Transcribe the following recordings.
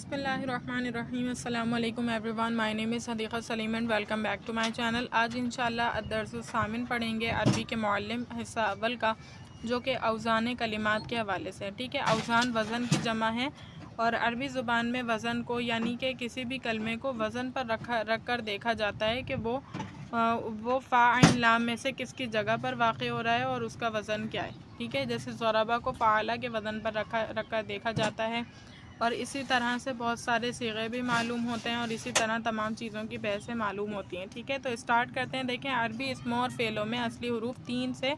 بسم اللہ الرحمن الرحیم. السلام علیکم everyone. My name is Siddiqa Saleem and welcome back to my channel. آج انشاءاللہ الدرس الثامن پڑھیں گے عربی کے معلم حصہ اول کا، جو کہ اوزان کلمات کے حوالے سے. ٹھیک ہے، اوزان وزن کی جمع ہے، اور عربی زبان میں وزن کو یعنی کہ کسی بھی کلمے کو وزن پر رکھ کر دیکھا جاتا ہے کہ وہ فاعل لام میں سے کس کی جگہ پر واقع ہو رہا ہے اور اس کا وزن کیا ہے. ٹھیک ہے، جیسے ضربہ کو فعلہ کے وزن پر رکھ کر دیکھا جاتا ہے، اور اسی طرح سے بہت سارے صیغے بھی معلوم ہوتے ہیں، اور اسی طرح تمام چیزوں کی بحثیں معلوم ہوتی ہیں. ٹھیک ہے، تو اسٹارٹ کرتے ہیں. دیکھیں، عربی اسموں اور فعلوں میں اصلی حروف 3 سے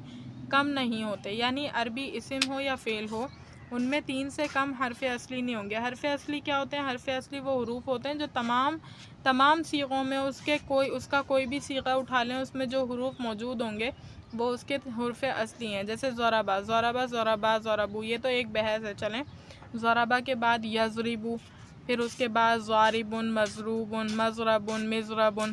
کم نہیں ہوتے، یعنی عربی اسم ہو یا فعل ہو، ان میں 3 سے کم حرف اصلی نہیں ہوں گے. حرف اصلی کیا ہوتے ہیں؟ حرف اصلی وہ حروف ہوتے ہیں جو تمام صیغوں میں اس کا کوئی بھی صیغہ اٹھا لیں، اس میں جو حروف موجود ہوں گے وہ اس کے حروف اصلی ہیں. جیسے ضربہ، ضربو، یہ تو ایک بحث ہے. چلیں، ضربہ کے بعد یضربو، پھر اس کے بعد ضاربن، مضروبن، مضربن، مضربن.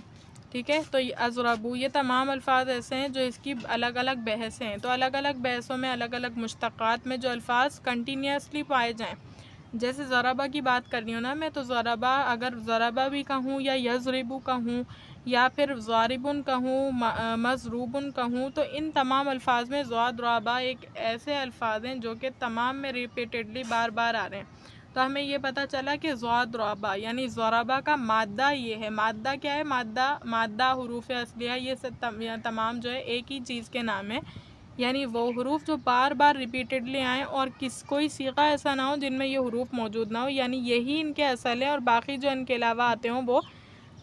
ٹھیک ہے، تو اضربو، یہ تمام الفاظ ایسے ہیں جو اس کی الگ الگ بحثیں ہیں. تو الگ الگ بحثوں میں الگ الگ مشتقات میں جو الفاظ کنٹینیوسلی پائے جائیں، جیسے ضربہ کی بات کر رہی ہوں نا میں، تو ضربہ اگر ضربہ بھی کہوں یا یضربو کہوں یا پھر ضاربن کہوں، مضروبن کہوں، تو ان تمام الفاظ میں ضاد رابع ایک ایسے الفاظ ہیں جو کہ تمام میں ریپیٹڈلی بار بار آ رہے ہیں. تو ہمیں یہ پتہ چلا کہ ضاد رابع یعنی ضربہ کا مادہ یہ ہے. مادہ کیا ہے؟ مادہ حروف اصلیہ، یہ تمام جو ہے ایک ہی چیز کے نام ہے، یعنی وہ حروف جو بار بار ریپیٹڈلی آئیں اور کوئی صیغہ ایسا نہ ہو جن میں یہ حروف موجود نہ ہو، یعنی یہی ان کے اصل ہیں، اور باقی جو ان کے علاوہ آتے ہوں وہ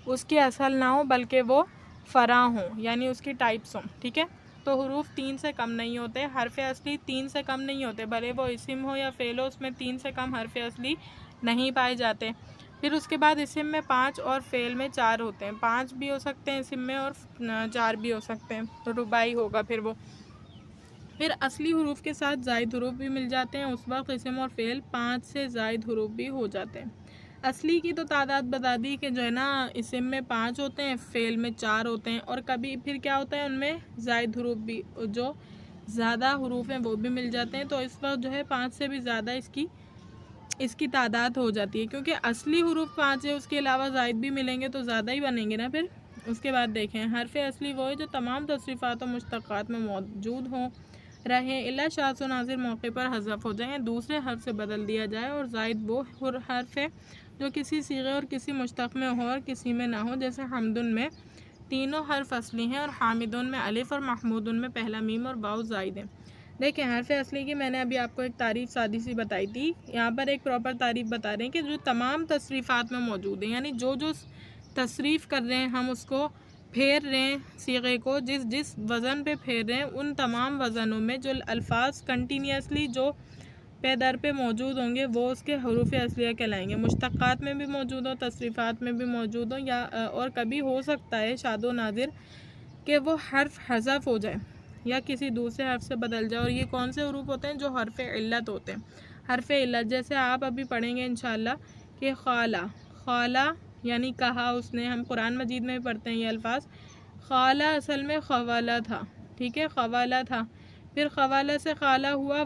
اس کے اصل نہ ہوں بلکہ وہ فرع ہوں، یعنی اس کی ٹائپس ہوں. ٹھیک ہے، تو حروف 3 سے کم نہیں ہوتے. حرف اصلی 3 سے کم نہیں ہوتے، بھلے وہ اسم ہو یا فعل ہو، اس میں 3 سے کم حرف اصلی نہیں پائے جاتے. پھر اس کے بعد اسم میں 5 اور فعل میں 4 ہوتے ہیں. 5 بھی ہو سکتے ہیں اسم میں اور 4 بھی ہو سکتے ہیں، رباعی ہوگا پھر اصلی حروف کے ساتھ زائد حروف بھی مل جاتے ہیں، اس وقت اسم اور فعل 5 سے زائد حروف بھی ہو جاتے ہیں. اصلی کی تو تعداد بتا دی کہ جو ہے نا، اسم میں 5 ہوتے ہیں، فعل میں 4 ہوتے ہیں، اور کبھی پھر کیا ہوتا ہے ان میں زائد حروف بھی، جو زیادہ حروف ہیں وہ بھی مل جاتے ہیں. تو اس وقت جو ہے 5 سے بھی زیادہ اس کی تعداد ہو جاتی ہے، کیونکہ اصلی حروف 5 ہے، اس کے علاوہ زائد بھی ملیں گے تو زیادہ ہی بنیں گے نا. پھر اس کے بعد دیکھیں، حرف اصلی وہ ہے جو تمام تصریفات و مشتقات میں موجود ہوں رہیں الا شاذ و نادر موقع پر حذف ہو جائیں، دوسرے حرف سے بدل دیا جائے. اور زائد وہ حرف ہے جو کسی صیغے اور کسی مشتق میں ہو اور کسی میں نہ ہو. جیسے حمدن میں تینوں حرف اصلی ہیں، اور حامدن میں الف اور محمودن میں پہلا میم اور واو زائد ہیں. دیکھیں، حرف اصلی کی میں نے ابھی آپ کو ایک تعریف سادی سی بتائی تھی، یہاں پر ایک پراپر تعریف بتا رہے ہیں کہ جو تمام تصریفات میں موجود ہیں، یعنی جو تصریف کر رہے ہیں ہم، اس کو پھیر رہے ہیں صیغے کو، جس وزن پہ پھیر رہے ہیں، ان تمام وزنوں میں جو الفاظ کنٹینیوسلی جو پے در پہ موجود ہوں گے وہ اس کے حروف اصلیہ کہلائیں گے. مشتقات میں بھی موجود ہوں، تصریفات میں بھی موجود ہوں، یا اور کبھی ہو سکتا ہے شاذ و نادر کہ وہ حرف حذف ہو جائے یا کسی دوسرے حرف سے بدل جائے. اور یہ کون سے حروف ہوتے ہیں؟ جو حرف علت ہوتے ہیں. حرف علت جیسے آپ ابھی پڑھیں گے انشاءاللہ کہ خالہ یعنی کہا اس نے، ہم قرآن مجید میں بھی پڑھتے ہیں یہ الفاظ. خالہ اصل میں خوالہ تھا. ٹھیک ہے، خوالہ تھا، پھر خوالہ سے خالہ ہوا،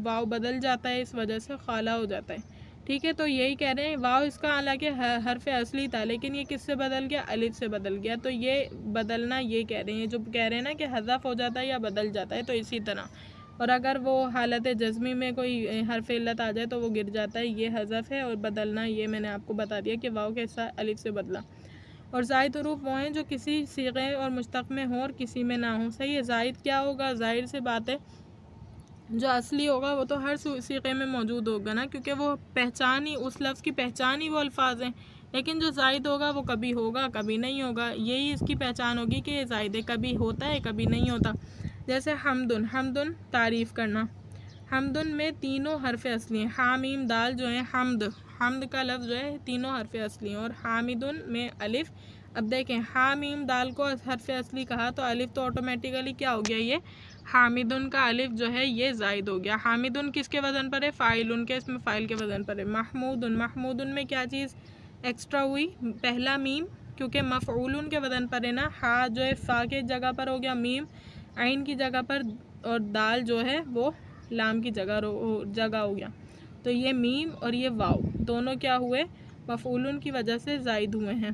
واو بدل جاتا ہے، اس وجہ سے خالہ ہو جاتا ہے. ٹھیک ہے، تو یہی کہہ رہے ہیں، واو اس کا حالانکہ حرف اصلی تھا، لیکن یہ کس سے بدل گیا؟ الف سے بدل گیا. تو یہ بدلنا، یہ کہہ رہے ہیں، جو کہہ رہے ہیں نا کہ حذف ہو جاتا ہے یا بدل جاتا ہے، تو اسی طرح. اور اگر وہ حالت جزمی میں کوئی حرف علت آ جائے تو وہ گر جاتا ہے، یہ حذف ہے. اور بدلنا، یہ میں نے آپ کو بتا دیا کہ واو کے ساتھ الف سے بدلا. اور زائد حروف وہ ہیں جو کسی صیغے اور مشتق میں ہوں اور کسی میں نہ ہوں. صحیح ہے، زائد کیا ہوگا؟ ظاہر سی بات ہے، جو اصلی ہوگا وہ تو ہر صیغے میں موجود ہوگا نا، کیونکہ وہ پہچان ہی، اس لفظ کی پہچان ہی وہ الفاظ ہیں. لیکن جو زائد ہوگا وہ کبھی ہوگا کبھی نہیں ہوگا، یہی اس کی پہچان ہوگی کہ یہ زائد ہے، کبھی ہوتا ہے کبھی نہیں ہوتا. جیسے حمدن تعریف کرنا. حمدن میں تینوں حرف اصلی ہیں، حا میم دال جو ہیں، حمد کا لفظ جو ہے تینوں حرف اصلی ہیں. اور حامدن میں الف. اب دیکھیں، حا میم دال کو حرف اصلی کہا تو الف تو آٹومیٹیکلی کیا ہو گیا؟ یہ حامدن کا الف جو ہے یہ زائد ہو گیا. حامدن کس کے وزن پر ہے؟ فاعلن کے، اس میں فاعل کے وزن پر ہے. محمودن میں کیا چیز ایکسٹرا ہوئی؟ پہلا میم، کیونکہ مفعولن کے وزن پر ہے نا. ہا جو ہے فا کے جگہ پر ہو گیا، میم عین کی جگہ پر، اور دال جو ہے وہ لام کی جگہ ہو گیا. تو یہ میم اور یہ واو دونوں کیا ہوئے؟ مفعولن کی وجہ سے زائد ہوئے ہیں،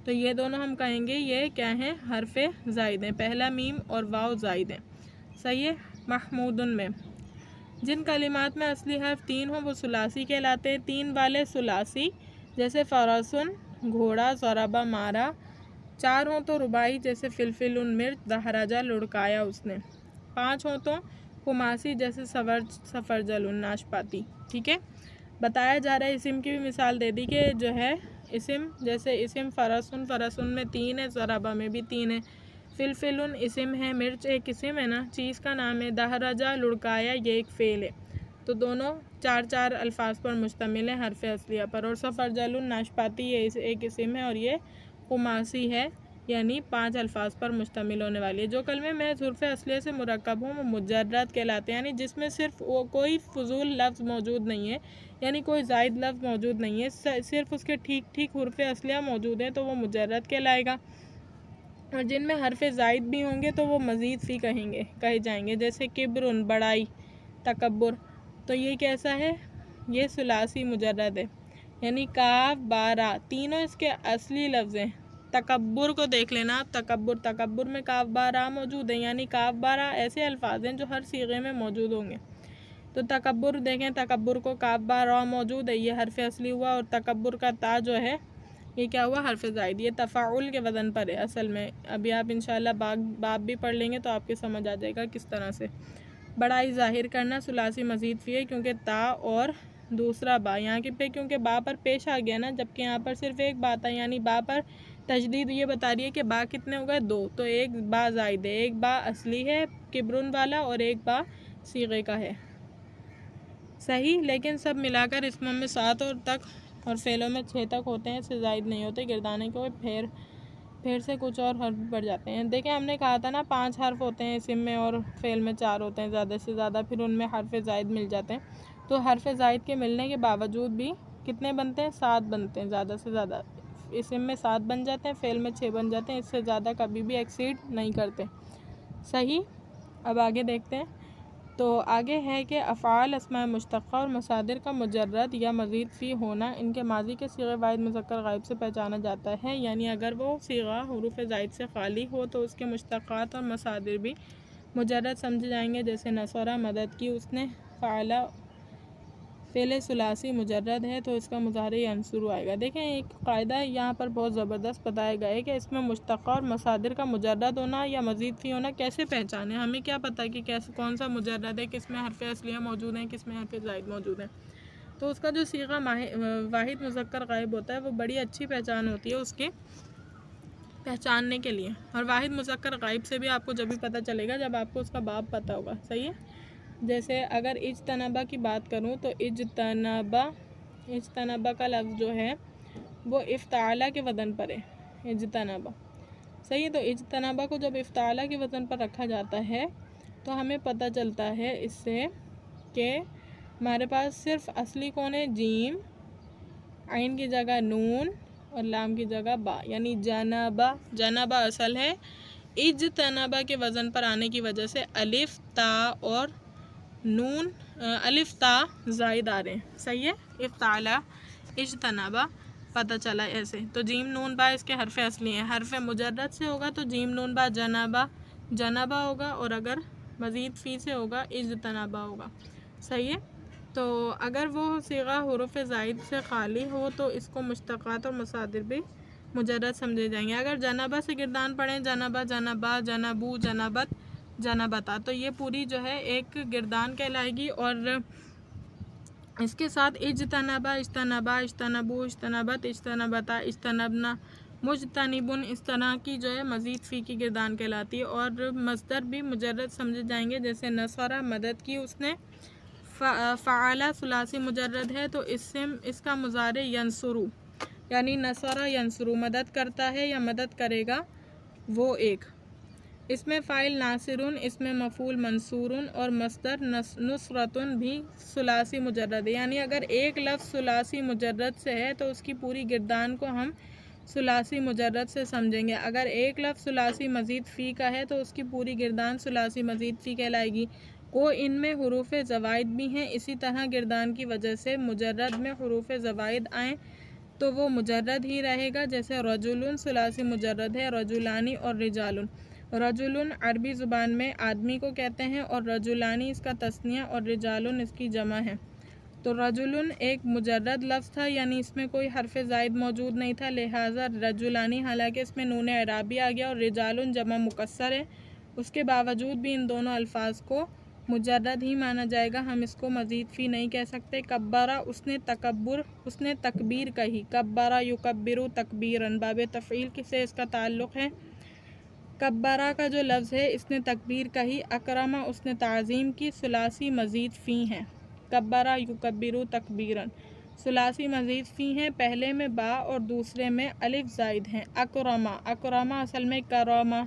تو یہ دونوں ہم کہیں گے یہ کیا ہیں، حرف زائد ہیں، پہلا میم اور واو زائد ہیں، صحیح ہے۔ محمودن میں جن کلمات میں اصلی حرف 3 ہوں وہ ثلاثی کہلاتے ہیں، 3 والے ثلاثی جیسے فرسن گھوڑا، ضربہ مارا، 4 ہوں تو رباعی جیسے فلفل مرچ، دہراجہ لڑکایا اس نے، 5 ہوں تو خماسی جیسے سفرجل ناشپاتی، ٹھیک ہے۔ بتایا جا رہا ہے، اسم کی بھی مثال دے دی کہ جو ہے اسم جیسے اسم فرسن میں 3 ہے، ضربہ میں بھی 3 ہے، فلفل اسم ہے، مرچ ایک اسم ہے نا، چیز کا نام ہے، دہراجہ لڑکایا یہ ایک فعل ہے، تو دونوں 4 الفاظ پر مشتمل ہے حرف اصلیہ پر، اور سفرجل ناشپاتی یہ ایک اسم ہے اور یہ خماسی ہے، یعنی 5 الفاظ پر مشتمل ہونے والی ہے۔ جو کلمے محض حروف اصلیہ سے مرکب ہوں وہ مجرد کہلاتے ہیں، یعنی جس میں صرف کوئی فضول لفظ موجود نہیں ہے، یعنی کوئی زائد لفظ موجود نہیں ہے، صرف اس کے ٹھیک حروف اصلیہ موجود ہیں تو وہ مجرد کہلائے گا، اور جن میں حرف زائد بھی ہوں گے تو وہ مزید فی کہے جائیں گے، جیسے کبر بڑائی، تکبر، تو یہ کیسا ہے، یہ ثلاثی مجرد ہے، یعنی کاف بارا تینوں اس کے اصلی لفظ ہیں۔ تکبر کو دیکھ لینا آپ، تکبر میں کاف بارا موجود ہے، یعنی کاف بارا ایسے الفاظ ہیں جو ہر صیغے میں موجود ہوں گے، تو تکبر دیکھیں، تکبر کو کاف بارا موجود ہے، یہ حرف اصلی ہوا، اور تکبر کا تا جو ہے یہ کیا ہوا، حرف زائد، یہ تفاعل کے وزن پر ہے اصل میں، ابھی آپ انشاءاللہ باب بھی پڑھ لیں گے تو آپ کے سمجھ آ جائے گا کس طرح سے۔ بڑائی ظاہر کرنا ثلاثی مزید فی ہے کیونکہ تا اور دوسرا با یہاں کے پہ کیونکہ با پر پیش آ گیا نا، جبکہ یہاں پر صرف ایک با تھا، یعنی با پر تجدید یہ بتا رہی ہے کہ با کتنے ہو گئے، 2، تو ایک با زائد ہے، ایک با اصلی ہے کبرن والا اور ایک با صیغے کا ہے، صحیح، لیکن سب ملا کر اسموں میں 7 اور تک اور فعلوں میں 6 تک ہوتے ہیں، اس سے زائد نہیں ہوتے، گردانے کے پھر سے کچھ اور حرف بڑھ جاتے ہیں۔ دیکھیں ہم نے کہا تھا نا 5 حرف ہوتے ہیں اسم میں اور فعل میں 4 ہوتے ہیں زیادہ سے زیادہ، پھر ان میں حرف زائد مل جاتے ہیں، تو حرف زائد کے ملنے کے باوجود بھی کتنے بنتے ہیں، 7 بنتے ہیں زیادہ سے زیادہ، اسم میں 7 بن جاتے ہیں، فعل میں 6 بن جاتے ہیں، اس سے زیادہ کبھی بھی ایکسیڈ نہیں کرتے، صحیح۔ اب آگے دیکھتے ہیں، تو آگے ہے کہ افعال اسماء مشتقہ اور مصادر کا مجرد یا مزید فی ہونا ان کے ماضی کے صیغہ واحد مذکر غائب سے پہچانا جاتا ہے، یعنی اگر وہ صیغہ حروف زائد سے خالی ہو تو اس کے مشتقات اور مصادر بھی مجرد سمجھے جائیں گے، جیسے نصرہ مدد کی اس نے، فعلا فعل ثلاثی مجرد ہے تو اس کا مظاہرہ ینصر آئے گا۔ دیکھیں ایک قاعدہ یہاں پر بہت زبردست بتایا گیا ہے کہ اس میں مشتقہ اور مصادر کا مجرد ہونا یا مزید فی ہونا کیسے پہچانے، ہمیں کیا پتہ کہ کون سا مجرد ہے، کس میں حرف اصلیہ موجود ہیں، کس میں حرف زائد موجود ہیں، تو اس کا جو صیغہ واحد مذکر غائب ہوتا ہے وہ بڑی اچھی پہچان ہوتی ہے اس کے پہچاننے کے لیے، اور واحد مذکر غائب سے بھی آپ کو جب بھی پتہ چلے گا جب آپ کو اس کا باب پتہ ہوگا، صحیح ہے۔ جیسے اگر اجتنبہ کی بات کروں تو اجتنبہ کا لفظ جو ہے وہ افتعالہ کے وزن پر ہے، اجتنبہ، صحیح ہے، تو اجتنبہ کو جب افتعالہ کے وزن پر رکھا جاتا ہے تو ہمیں پتہ چلتا ہے اس سے کہ ہمارے پاس صرف اصلی کون ہے، جیم، عین کی جگہ نون اور لام کی جگہ با، یعنی جنبہ اصل ہے، اجتنبہ کے وزن پر آنے کی وجہ سے الف تا اور نون الف تا زائد آ رہے ہیں، صحیح ہے، افتعالہ اجتنبہ پتہ چلا ایسے، تو جیم نون با اس کے حرف اصلی ہیں، حرف مجرد سے ہوگا تو جیم نون با جنبہ ہوگا، اور اگر مزید فی سے ہوگا اجتنبہ ہوگا، صحیح ہے۔ تو اگر وہ صیغہ حروف زائد سے خالی ہو تو اس کو مشتقات اور مصادر بھی مجرد سمجھے جائیں گے۔ اگر جنبہ سے گردان پڑھیں، جنبہ، جنبو، جنبت، جنبتا، تو یہ پوری جو ہے ایک گردان کہلائے گی، اور اس کے ساتھ اجتنبہ، اجتنبو، اجتنبت، اجتنبتا، اجتنبنا، مجتنبن، اس طرح کی جو ہے مزید فی کی گردان کہلاتی ہے، اور مصدر بھی مجرد سمجھے جائیں گے، جیسے نصرہ مدد کی اس نے، فعلا ثلاثی مجرد ہے تو اس کا مضارع ینصرو، یعنی نصرہ ینصرو، مدد کرتا ہے یا مدد کرے گا وہ ایک، اس میں فاعل ناصرن، اس میں مفعول منصورن، اور مصدر نصرتن بھی ثلاثی مجرد ہے، یعنی اگر ایک لفظ ثلاثی مجرد سے ہے تو اس کی پوری گردان کو ہم ثلاثی مجرد سے سمجھیں گے، اگر ایک لفظ ثلاثی مزید فی کا ہے تو اس کی پوری گردان ثلاثی مزید فی کہلائے گی، ان میں حروف زوائد بھی ہیں، اسی طرح گردان کی وجہ سے مجرد میں حروف زوائد آئیں تو وہ مجرد ہی رہے گا، جیسے رجلن ثلاثی مجرد ہے، رجلانی اور رجالن۔ رجلن عربی زبان میں آدمی کو کہتے ہیں اور رجلانی اس کا تثنیہ اور رجالن اس کی جمع ہے۔ تو رجلن ایک مجرد لفظ تھا، یعنی اس میں کوئی حرف زائد موجود نہیں تھا، لہٰذا رجلانی حالانکہ اس میں نون اعرابی آ گیا، اور رجالن جمع مکسر ہے، اس کے باوجود بھی ان دونوں الفاظ کو مجرد ہی مانا جائے گا، ہم اس کو مزید فی نہیں کہہ سکتے۔ کبرا اس نے تکبیر کہی، کبرا یکبرو تکبیرن، باب تفعیل سے اس کا تعلق ہے۔ کبرا کا جو لفظ ہے اس نے تکبیر کہی، اکرما اس نے تعظیم کی، ثلاثی مزید فی ہیں، کبرا یکبرو تکبیرن، ثلاثی مزید فی ہیں، پہلے میں با اور دوسرے میں الف زائد ہیں۔ اکرما، اکرما اصل میں کرما،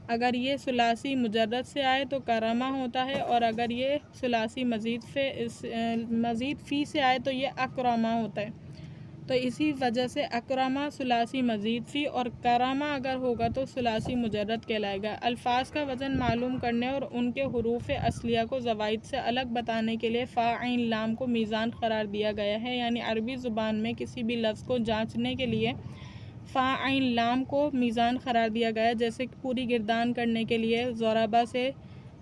اگر یہ ثلاثی مجرد سے آئے تو کرما ہوتا ہے، اور اگر یہ ثلاثی مزید فی سے آئے تو یہ اکرما ہوتا ہے۔ تو اسی وجہ سے اکرما ثلاثی مزید فی، اور کرما اگر ہوگا تو ثلاثی مجرد کہلائے گا۔ الفاظ کا وزن معلوم کرنے اور ان کے حروف اصلیہ کو زوائد سے الگ بتانے کے لیے فا عین لام کو میزان قرار دیا گیا ہے، یعنی عربی زبان میں کسی بھی لفظ کو جانچنے کے لیے فا عین لام کو میزان قرار دیا گیا، جیسے پوری گردان کرنے کے لیے ضربہ سے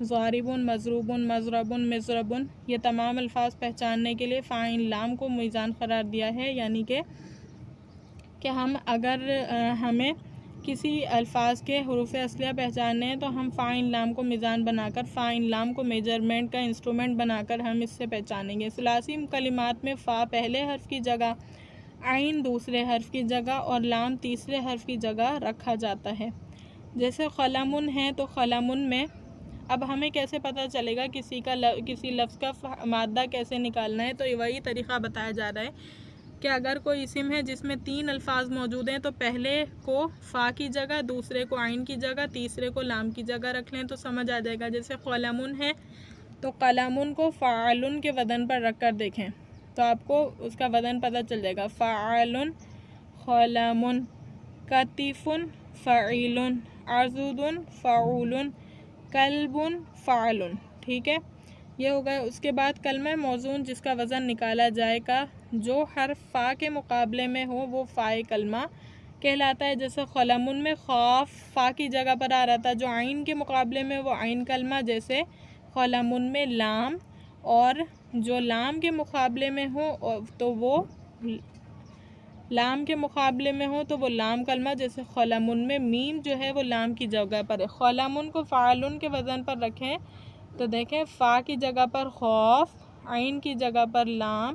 ضاربن، مضروبن، مضربن، مضربن، یہ تمام الفاظ پہچاننے کے لیے فا عین لام کو میزان قرار دیا ہے، یعنی کہ ہمیں کسی الفاظ کے حروف اصلیہ پہچاننے ہیں تو ہم فا عین لام کو میزان بنا کر، فا عین لام کو میجرمنٹ کا انسٹرومنٹ بنا کر ہم اس سے پہچانیں گے۔ ثلاثی کلمات میں فا پہلے حرف کی جگہ، عین دوسرے حرف کی جگہ اور لام تیسرے حرف کی جگہ رکھا جاتا ہے۔ جیسے قلمن ہے تو قلمن میں اب ہمیں کیسے پتہ چلے گا کسی لفظ کا مادہ کیسے نکالنا ہے، تو وہی طریقہ بتایا جا رہا ہے کہ اگر کوئی اسم ہے جس میں 3 الفاظ موجود ہیں تو پہلے کو فا کی جگہ، دوسرے کو عین کی جگہ، تیسرے کو لام کی جگہ رکھ لیں تو سمجھ آ جائے گا۔ جیسے قلمن ہے تو قلمن کو فعلن کے وزن پر رکھ کر دیکھیں تو آپ کو اس کا وزن پتہ چل جائے گا، فعلن، قلمن، کتفن، فعیلن، عضدن، فعولن، کلبن، فعلن، ٹھیک ہے، یہ ہو گیا۔ اس کے بعد کلمہ موزون جس کا وزن نکالا جائے گا، جو حرف فا کے مقابلے میں ہو وہ فائے کلمہ کہلاتا ہے۔ جیسے قلمن میں خاف فا کی جگہ پر آ رہا تھا، جو عین کے مقابلے میں وہ عین کلمہ، جیسے قلمن میں لام، اور جو لام کے مقابلے میں ہو تو وہ لام کلمہ، جیسے قلمن میں میم جو ہے وہ لام کی جگہ پر ہے۔ قلمن کو فعلن کے وزن پر رکھیں تو دیکھیں فا کی جگہ پر خوف، عین کی جگہ پر لام،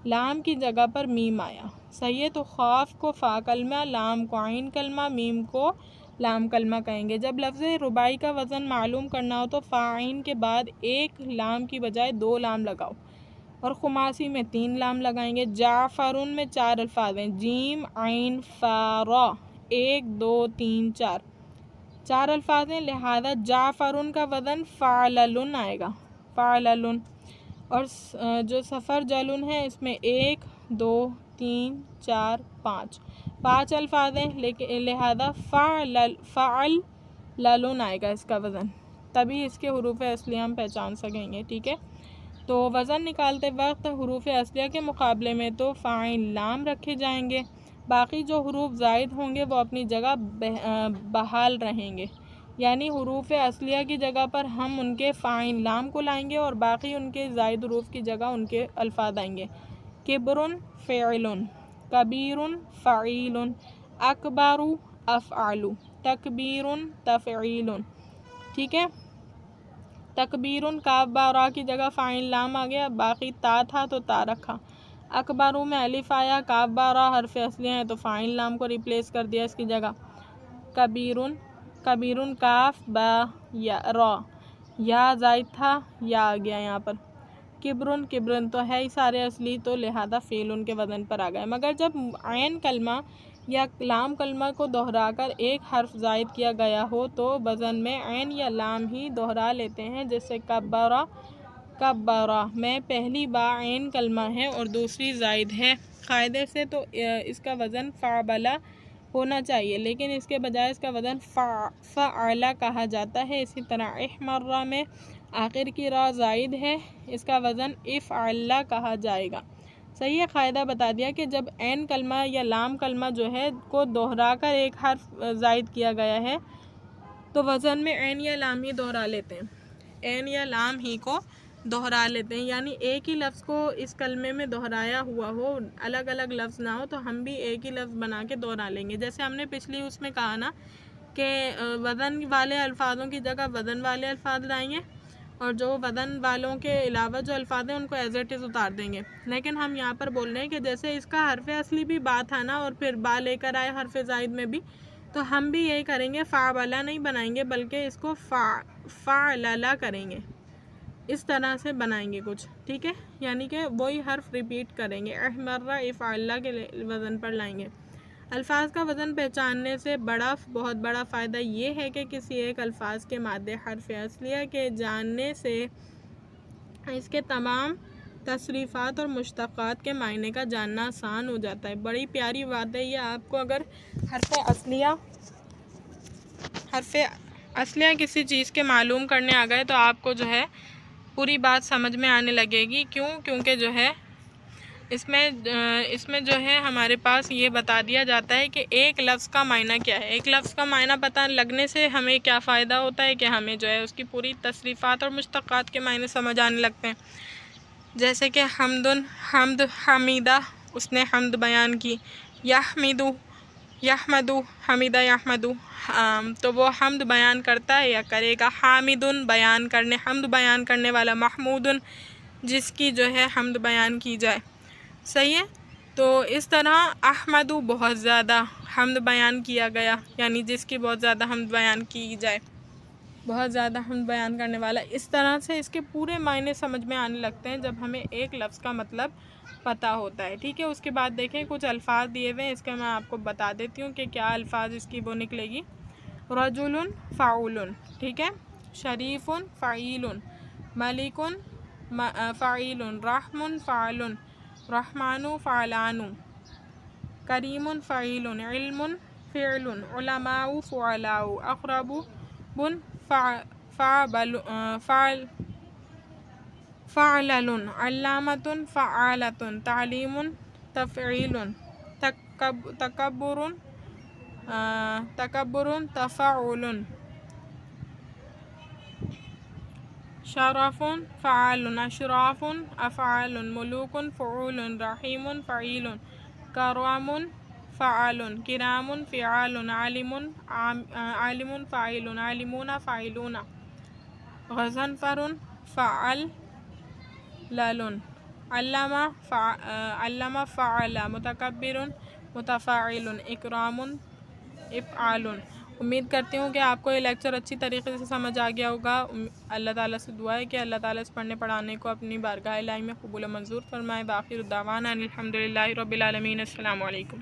لام کی جگہ پر میم آیا، صحیح ہے۔ تو خوف کو فا کلمہ، لام کو عین کلمہ، میم کو لام کلمہ کہیں گے۔ جب لفظ رباعی کا وزن معلوم کرنا ہو تو فا عین کے بعد ایک لام کی بجائے 2 لام لگاؤ، اور خماسی میں 3 لام لگائیں گے۔ جعفرن میں 4 الفاظ ہیں، جیم، عین، فا، را، 1 2 3 4 الفاظ ہیں، لہذا جعفرن کا وزن فعللن آئے گا، فعللن۔ اور جو سفر جلن ہے اس میں 1 2 3 4 5 الفاظ ہیں، لہذا فعللن آئے گا اس کا وزن، تبھی اس کے حروف اصلیہ ہم پہچان سکیں گے، ٹھیک ہے۔ تو وزن نکالتے وقت حروف اصلیہ کے مقابلے میں تو فا عین لام رکھے جائیں گے، باقی جو حروف زائد ہوں گے وہ اپنی جگہ بحال رہیں گے، یعنی حروف اصلیہ کی جگہ پر ہم ان کے فا عین لام کو لائیں گے اور باقی ان کے زائد حروف کی جگہ ان کے الفاظ آئیں گے۔ کبرن، فعلن، کبیرن، فعیلن، اکبر، افعل، تکبیرن، تفعیلن، ٹھیک ہے۔ تکبیرن کاف با را کی جگہ فا عین لام آ گیا، باقی تا تھا تو تا رکھا۔ اکبرو میں الف آیا، کاف با را حرف اصلیہ ہے تو فا عین لام کو ریپلیس کر دیا اس کی جگہ۔ کبیرن کاف با یا را، یا زائد تھا، یا آ گیا یہاں پر۔ کبرن تو ہے ہی سارے اصلی، تو لہذا فعلن کے وزن پر آ گئے، مگر جب عین کلمہ یا لام کلمہ کو دہرا کر ایک حرف زائد کیا گیا ہو تو وزن میں عین یا لام ہی دہرا لیتے ہیں، جیسے کبرا میں پہلی با عین کلمہ ہے اور دوسری زائد ہے، قاعدے سے تو اس کا وزن فعبلا ہونا چاہیے، لیکن اس کے بجائے اس کا وزن فعلا کہا جاتا ہے۔ اسی طرح احمرہ میں آخر کی را زائد ہے، اس کا وزن افعلا کہا جائے گا، صحیح ہے، قاعدہ بتا دیا کہ جب عین کلمہ یا لام کلمہ جو ہے کو دہرا کر ایک حرف زائد کیا گیا ہے تو وزن میں عین یا لام ہی دہرا لیتے ہیں، عین یا لام ہی کو دہرا لیتے ہیں، یعنی ایک ہی لفظ کو اس کلمے میں دہرایا ہوا ہو، الگ الگ لفظ نہ ہو تو ہم بھی ایک ہی لفظ بنا کے دہرا لیں گے۔ جیسے ہم نے پچھلی اس میں کہا نا کہ وزن والے الفاظوں کی جگہ وزن والے الفاظ لائیں گے، اور جو وزن والوں کے علاوہ جو الفاظ ہیں ان کو ایز اٹ از اتار دیں گے۔ لیکن ہم یہاں پر بول رہے ہیں کہ جیسے اس کا حرف اصلی بھی با تھا نا، اور پھر با لے کر آئے حرف زائد میں بھی، تو ہم بھی یہی کریں گے، فعلا نہیں بنائیں گے بلکہ اس کو فعللا کریں گے، اس طرح سے بنائیں گے کچھ، ٹھیک ہے، یعنی کہ وہی حرف ریپیٹ کریں گے، احمرہ افعلہ کے وزن پر لائیں گے۔ الفاظ کا وزن پہچاننے سے بہت بڑا فائدہ یہ ہے کہ کسی ایک الفاظ کے مادے حرف اصلیہ کے جاننے سے اس کے تمام تصریفات اور مشتقات کے معنی کا جاننا آسان ہو جاتا ہے۔ بڑی پیاری بات ہے یہ، آپ کو اگر حرف اصلیہ کسی چیز کے معلوم کرنے آ گئے تو آپ کو جو ہے پوری بات سمجھ میں آنے لگے گی۔ کیونکہ جو ہے اس میں جو ہے ہمارے پاس یہ بتا دیا جاتا ہے کہ ایک لفظ کا معنی کیا ہے۔ ایک لفظ کا معنی پتہ لگنے سے ہمیں کیا فائدہ ہوتا ہے کہ ہمیں جو ہے اس کی پوری تصریفات اور مشتقات کے معنی سمجھ آنے لگتے ہیں۔ جیسے کہ حمد حمیدہ، اس نے حمد بیان کی، یحمدو حمیدہ یحمدو، تو وہ حمد بیان کرتا ہے یا کرے گا۔ حامدن حمد بیان کرنے والا، محمودن جس کی جو ہے حمد بیان کی جائے، صحیح ہے۔ تو اس طرح احمدو بہت زیادہ حمد بیان کیا گیا، یعنی جس کی بہت زیادہ حمد بیان کی جائے، بہت زیادہ حمد بیان کرنے والا۔ اس طرح سے اس کے پورے معنی سمجھ میں آنے لگتے ہیں جب ہمیں ایک لفظ کا مطلب پتہ ہوتا ہے، ٹھیک ہے۔ اس کے بعد دیکھیں کچھ الفاظ دیے ہوئے ہیں، اس کے میں آپ کو بتا دیتی ہوں کہ کیا الفاظ اس کی وہ نکلے گی۔ رجل فعول، ٹھیک ہے، شریف فعیل، ملک فعیل، رحم فعل، رحمان فعلان، کریم فعیل، علم فعل، علماء فعلاء، اقرب فعلل، علامۃ فعالۃ، تعلیم تفعیل، تکبر تفعل، شرف فعال، اشراف افعال، ملوک فعول، رحیم فعیل، کرام فعال، کرام فعال، عالم فاعل، عالمون فاعلون، غضنفر فعلل، علم فعل، متکبر متفاعل، اکرام افعال۔ امید کرتی ہوں کہ آپ کو یہ لیکچر اچھی طریقے سے سمجھ آ گیا ہوگا۔ اللہ تعالیٰ سے دعا ہے کہ اللہ تعالیٰ اس پڑھنے پڑھانے کو اپنی بارگاہ الہی میں قبول و منظور فرمائے۔ باقی دعوانا الحمدللہ رب العالمین۔ السلام علیکم۔